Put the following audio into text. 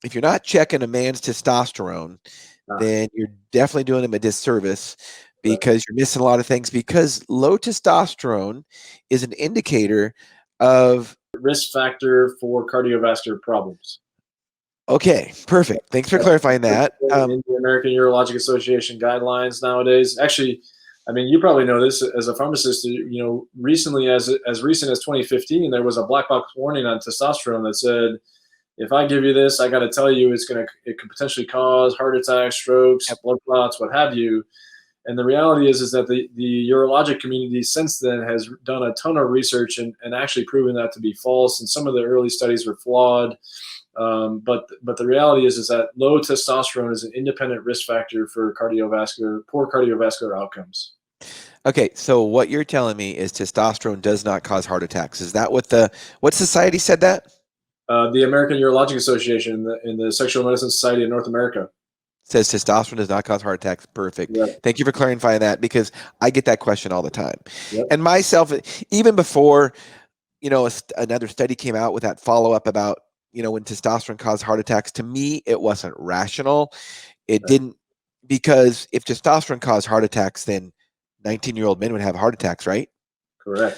if you're not checking a man's testosterone, then you're definitely doing him a disservice because you're missing a lot of things, because low testosterone is an indicator of risk factor for cardiovascular problems. Okay, perfect. Thanks for clarifying that. In the American Urologic Association guidelines nowadays, actually, I mean, you probably know this as a pharmacist. You know, recently, as recent as 2015, there was a black box warning on testosterone that said, if I give you this, I got to tell you it could potentially cause heart attacks, strokes, blood clots, what have you. And the reality is that the urologic community since then has done a ton of research and actually proven that to be false. And some of the early studies were flawed. But the reality is that low testosterone is an independent risk factor for poor cardiovascular outcomes. Okay, so what you're telling me is testosterone does not cause heart attacks. Is that what society said that? The American Urologic Association in the Sexual Medicine Society of North America says testosterone does not cause heart attacks. Perfect. Yep. Thank you for clarifying that, because I get that question all the time. Yep. And myself, even before, another study came out with that follow-up about, when testosterone caused heart attacks, to me, it wasn't rational. It didn't, because if testosterone caused heart attacks, then 19-year-old men would have heart attacks, right? Correct.